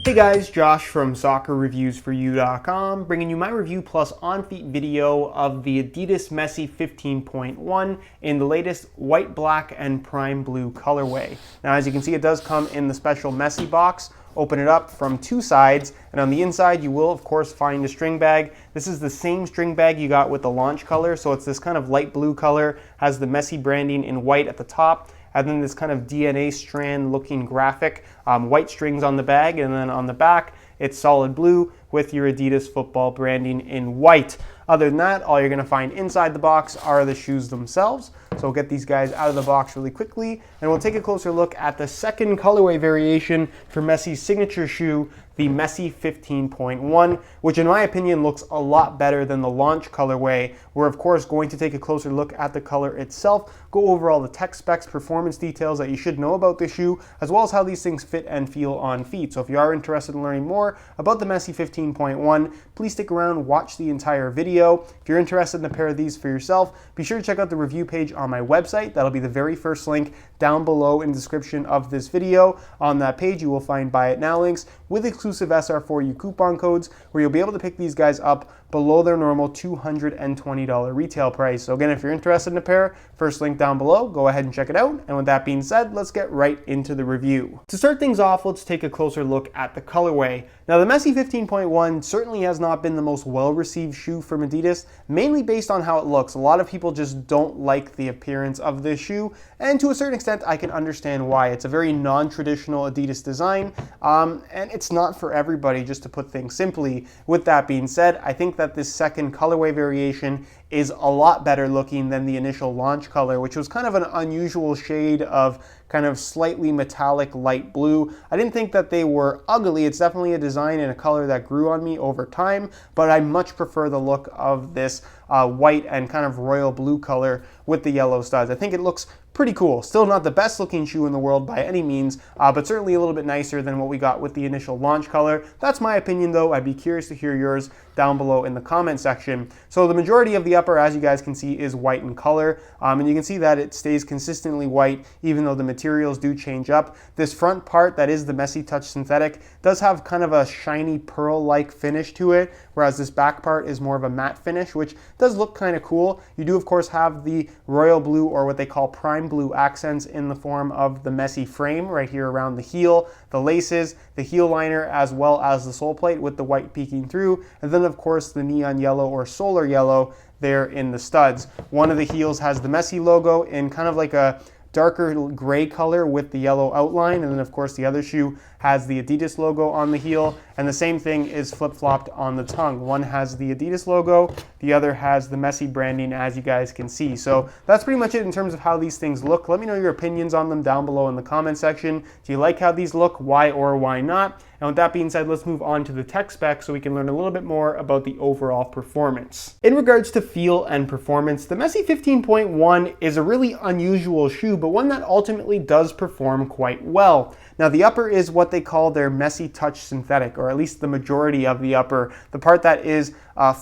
Hey guys, Josh from soccerreviewsforyou.com, bringing you my review plus on-feet video of the Adidas Messi 15.1 in the latest white, black, and prime blue colorway. Now, as you can see, it does come in the special Messi box. Open it up from two sides, and on the inside you will of course find a string bag. This is the same string bag you got with the launch color, so it's this kind of light blue color, has the Messi branding in white at the top, and then this kind of DNA strand looking graphic, white strings on the bag, and then on the back it's solid blue with your Adidas football branding in white. Other than that, all you're going to find inside the box are the shoes themselves. So we'll get these guys out of the box really quickly, and we'll take a closer look at the second colorway variation for Messi's signature shoe, the Messi 15.1, which in my opinion looks a lot better than the launch colorway. We're of course going to take a closer look at the color itself, go over all the tech specs, performance details that you should know about the shoe, as well as how these things fit and feel on feet. So if you are interested in learning more about the Messi 15.1, please stick around, watch the entire video. If you're interested in a pair of these for yourself, be sure to check out the review page on my website. That'll be the very first link down below in the description of this video. On that page you will find buy it now links with exclusive SR4U coupon codes where you'll be able to pick these guys up below their normal $220 retail price. So again, if you're interested in a pair, first link down below, go ahead and check it out. And with that being said, let's get right into the review. To start things off, let's take a closer look at the colorway. Now the Messi 15.1 certainly has not been the most well-received shoe from Adidas, mainly based on how it looks. A lot of people just don't like the appearance of this shoe, and to a certain extent I can understand why. It's a very non-traditional Adidas design, and it's not for everybody, just to put things simply. With that being said, I think that this second colorway variation is a lot better looking than the initial launch color, which was kind of an unusual shade of kind of slightly metallic light blue. I didn't think that they were ugly. It's definitely a design and a color that grew on me over time, but I much prefer the look of this white and kind of royal blue color with the yellow studs. I think it looks pretty cool. Still not the best looking shoe in the world by any means, but certainly a little bit nicer than what we got with the initial launch color. That's my opinion though. I'd be curious to hear yours down below in the comment section. So the majority of the upper, as you guys can see, is white in color, and you can see that it stays consistently white even though the materials do change up. This front part that is the Messi Touch synthetic does have kind of a shiny pearl-like finish to it, whereas this back part is more of a matte finish, which does look kind of cool. You do of course have the royal blue, or what they call prime blue accents in the form of the Messi frame right here around the heel, the laces, the heel liner, as well as the sole plate with the white peeking through, and then of course the neon yellow or solar yellow there in the studs. One of the heels has the Messi logo in kind of like a darker gray color with the yellow outline, and then of course the other shoe has the Adidas logo on the heel, and the same thing is flip-flopped on the tongue. One has the Adidas logo, the other has the Messi branding, as you guys can see. So that's pretty much it in terms of how these things look. Let me know your opinions on them down below in the comment section. Do you like how these look? Why or why not? And with that being said, let's move on to the tech specs so we can learn a little bit more about the overall performance. In regards to feel and performance, the Messi 15.1 is a really unusual shoe, but one that ultimately does perform quite well. Now the upper is what they call their Messi Touch synthetic, or at least the majority of the upper, the part that is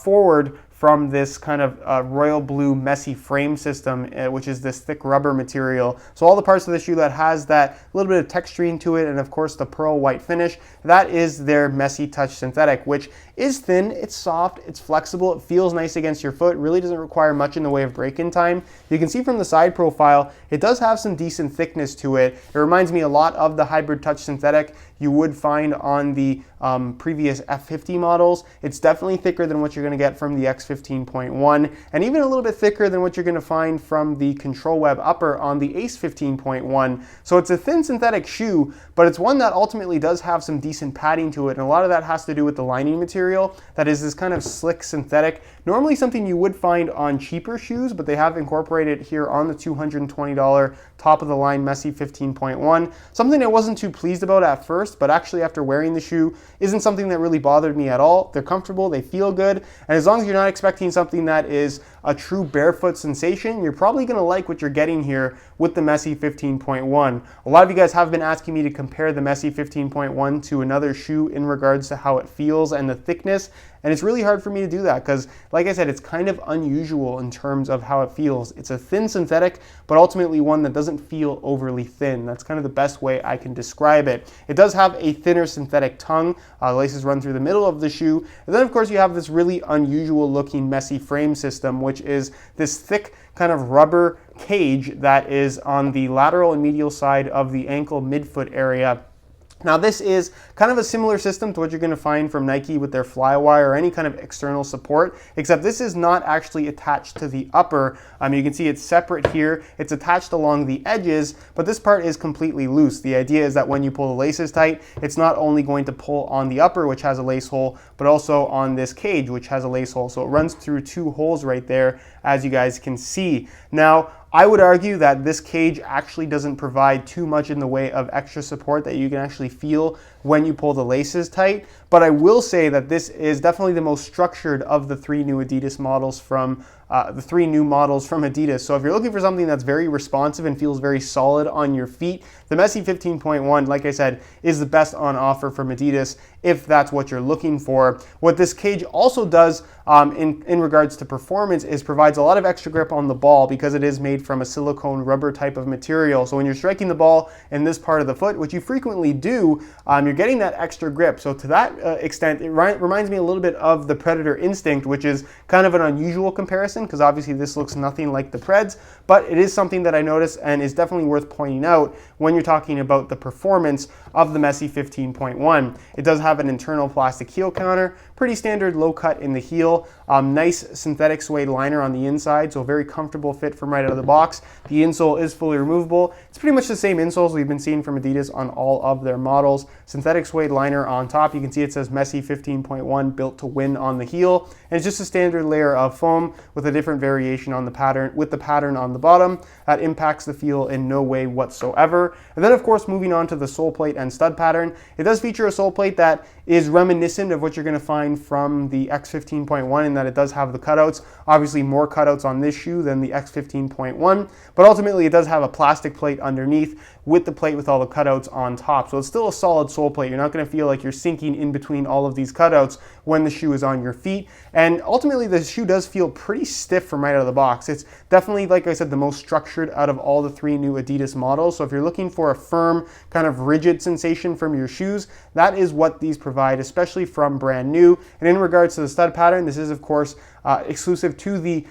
forward from this kind of royal blue Messi frame system, which is this thick rubber material. So all the parts of the shoe that has that little bit of texturing to it, and of course the pearl white finish, that is their Messi Touch synthetic, which is thin, it's soft, it's flexible, it feels nice against your foot, really doesn't require much in the way of break-in time. You can see from the side profile, it does have some decent thickness to it. It reminds me a lot of the hybrid touch synthetic you would find on the previous F50 models. It's definitely thicker than what you're going to get from the X15.1, and even a little bit thicker than what you're going to find from the Control Web upper on the Ace 15.1. So it's a thin synthetic shoe, but it's one that ultimately does have some decent padding to it, and a lot of that has to do with the lining material that is this kind of slick synthetic. Normally something you would find on cheaper shoes, but they have incorporated here on the $220 top of the line Messi 15.1. Something I wasn't too pleased about at first, but actually after wearing the shoe isn't something that really bothered me at all. They're comfortable, they feel good, and as long as you're not expecting something that is a true barefoot sensation, you're probably going to like what you're getting here with the Messi 15.1. A lot of you guys have been asking me to compare the Messi 15.1 to another shoe in regards to how it feels and the thickness. And it's really hard for me to do that because, like I said, it's kind of unusual in terms of how it feels. It's a thin synthetic, but ultimately one that doesn't feel overly thin. That's kind of the best way I can describe it. It does have a thinner synthetic tongue. The laces run through the middle of the shoe. And then, of course, you have this really unusual looking Messi frame system, which is this thick kind of rubber cage that is on the lateral and medial side of the ankle midfoot area. Now this is kind of a similar system to what you're going to find from Nike with their Flywire or any kind of external support, except this is not actually attached to the upper. You can see it's separate here. It's attached along the edges, but this part is completely loose. The idea is that when you pull the laces tight, it's not only going to pull on the upper, which has a lace hole, but also on this cage, which has a lace hole. So it runs through two holes right there, as you guys can see. Now, I would argue that this cage actually doesn't provide too much in the way of extra support that you can actually feel when you pull the laces tight, but I will say that this is definitely the most structured of the three new Adidas models from Adidas. So if you're looking for something that's very responsive and feels very solid on your feet, the Messi 15.1, like I said, is the best on offer from Adidas if that's what you're looking for. What this cage also does in regards to performance is provides a lot of extra grip on the ball because it is made from a silicone rubber type of material. So when you're striking the ball in this part of the foot, which you frequently do, you're getting that extra grip. So to that extent, it reminds me a little bit of the Predator Instinct, which is kind of an unusual comparison because obviously this looks nothing like the Preds, but it is something that I noticed and is definitely worth pointing out when you're talking about the performance of the Messi 15.1. It does have an internal plastic heel counter, pretty standard low cut in the heel, nice synthetic suede liner on the inside, so a very comfortable fit from right out of the box. The insole is fully removable. It's pretty much the same insoles we've been seeing from Adidas on all of their models. Synthetic suede liner on top. You can see it says Messi 15.1 built to win on the heel. And it's just a standard layer of foam with a different variation on the pattern, with the pattern on the bottom. That impacts the feel in no way whatsoever. And then of course, moving on to the sole plate and stud pattern, it does feature a sole plate that is reminiscent of what you're going to find from the X15.1 in that it does have the cutouts. Obviously more cutouts on this shoe than the X15.1, but ultimately it does have a plastic plate underneath with the plate with all the cutouts on top. So it's still a solid sole plate. You're not going to feel like you're sinking in between all of these cutouts when the shoe is on your feet. And ultimately the shoe does feel pretty stiff from right out of the box. It's definitely, like I said, the most structured out of all the three new Adidas models. So if you're looking for a firm, kind of rigid sensation from your shoes, that is what these provide, especially from brand new. And in regards to the stud pattern, this is of course exclusive to the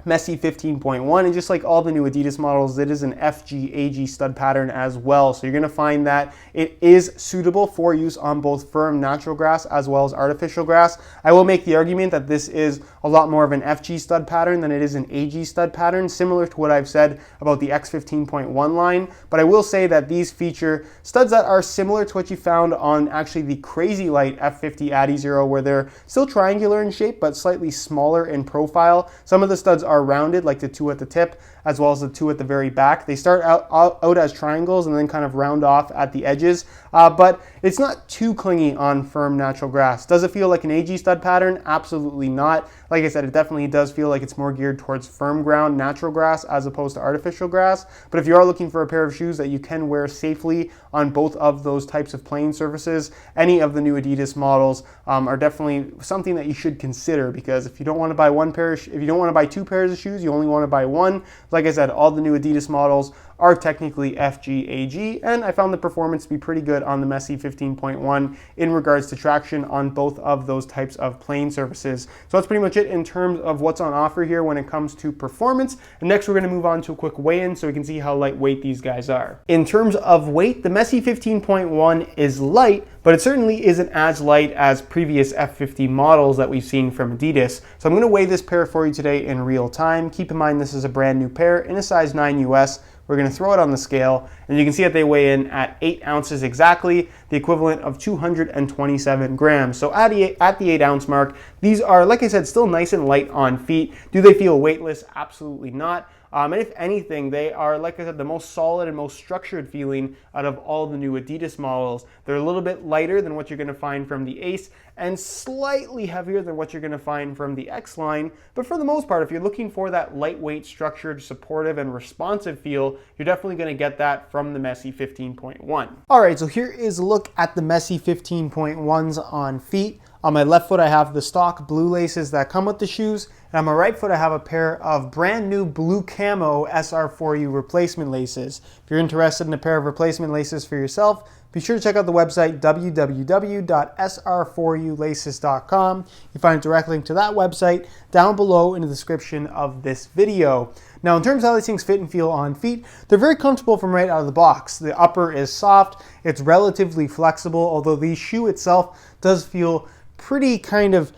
Messi 15.1, and just like all the new Adidas models, it is an FG-AG stud pattern as well. So you're going to find that it is suitable for use on both firm natural grass as well as artificial grass. I will make the argument that this is a lot more of an FG stud pattern than it is an AG stud pattern, similar to what I've said about the X15.1 line, but I will say that these feature studs that are similar to what you found on actually the Crazy Light F50 Adi Zero, where they're still triangular in shape but slightly smaller in profile. Some of the studs are rounded, like the two at the tip as well as the two at the very back. They start out as triangles and then kind of round off at the edges, but it's not too clingy on firm natural grass. Does it feel like an AG stud pattern? Absolutely not. Like I said, it definitely does feel like it's more geared towards firm ground natural grass as opposed to artificial grass. But if you are looking for a pair of shoes that you can wear safely on both of those types of playing surfaces, any of the new Adidas models are definitely something that you should consider, because if you don't want to buy if you don't want to buy two pairs of shoes, you only want to buy one. Like I said, all the new Adidas models are technically FG-AG, and I found the performance to be pretty good on the Messi 15.1 in regards to traction on both of those types of playing surfaces. So that's pretty much it in terms of what's on offer here when it comes to performance. And next we're going to move on to a quick weigh-in so we can see how lightweight these guys are. In terms of weight, the Messi 15.1 is light, but it certainly isn't as light as previous F50 models that we've seen from Adidas. So I'm going to weigh this pair for you today in real time. Keep in mind this is a brand new pair in a size 9 US. We're going to throw it on the scale, and you can see that they weigh in at 8 ounces exactly, the equivalent of 227 grams. So at the 8 ounce mark, these are, like I said, still nice and light on feet. Do they feel weightless? Absolutely not. And if anything, they are, like I said, the most solid and most structured feeling out of all the new Adidas models. They're a little bit lighter than what you're going to find from the Ace and slightly heavier than what you're going to find from the X line. But for the most part, if you're looking for that lightweight, structured, supportive, and responsive feel, you're definitely going to get that from the Messi 15.1. All right, so here is a look at the Messi 15.1s on feet. On my left foot, I have the stock blue laces that come with the shoes. And on my right foot, I have a pair of brand new blue camo SR4U replacement laces. If you're interested in a pair of replacement laces for yourself, be sure to check out the website www.sr4ulaces.com. You find a direct link to that website down below in the description of this video. Now, in terms of how these things fit and feel on feet, they're very comfortable from right out of the box. The upper is soft, it's relatively flexible, although the shoe itself does feel pretty kind of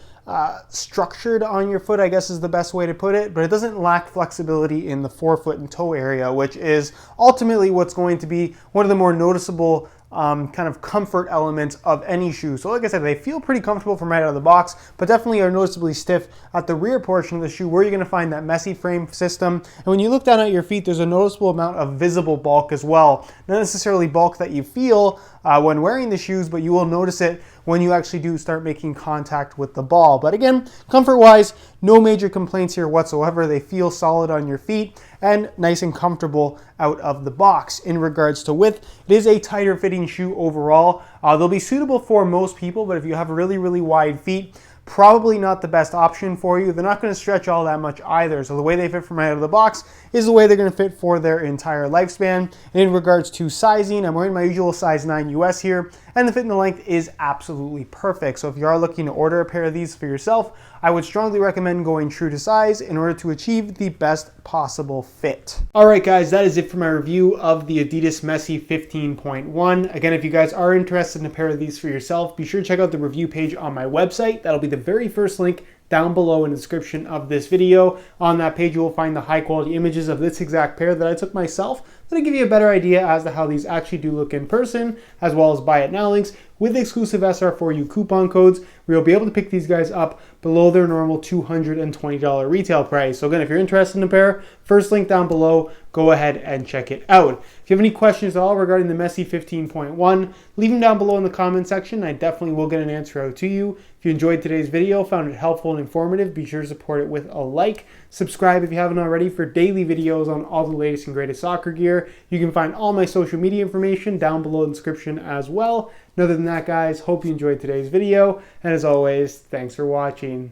structured on your foot, I guess is the best way to put it, but it doesn't lack flexibility in the forefoot and toe area, which is ultimately what's going to be one of the more noticeable kind of comfort elements of any shoe. So like I said, they feel pretty comfortable from right out of the box, but definitely are noticeably stiff at the rear portion of the shoe where you're going to find that Messi frame system. And when you look down at your feet, there's a noticeable amount of visible bulk as well. Not necessarily bulk that you feel when wearing the shoes, but you will notice it when you actually do start making contact with the ball. But again, comfort-wise, no major complaints here whatsoever. They feel solid on your feet and nice and comfortable out of the box. In regards to width, it is a tighter fitting shoe overall. They'll be suitable for most people, but if you have really, really wide feet, probably not the best option for you. They're not going to stretch all that much either. So the way they fit from right out of the box is the way they're going to fit for their entire lifespan. And in regards to sizing, I'm wearing my usual size 9 US here, and the fit and the length is absolutely perfect. So if you are looking to order a pair of these for yourself, I would strongly recommend going true to size in order to achieve the best possible fit. All right, guys, that is it for my review of the Adidas Messi 15.1. Again, if you guys are interested in a pair of these for yourself, be sure to check out the review page on my website. That'll be the very first link down below in the description of this video. On that page, you will find the high quality images of this exact pair that I took myself. That'll give you a better idea as to how these actually do look in person, as well as buy it now links with exclusive SR4U coupon codes, where you'll be able to pick these guys up below their normal $220 retail price. So again, if you're interested in a pair, first link down below, go ahead and check it out. If you have any questions at all regarding the Messi 15.1, leave them down below in the comment section. I definitely will get an answer out to you. If you enjoyed today's video, found it helpful and informative, be sure to support it with a like. Subscribe if you haven't already for daily videos on all the latest and greatest soccer gear. You can find all my social media information down below in the description as well. And other than that, guys, hope you enjoyed today's video. And as always, thanks for watching.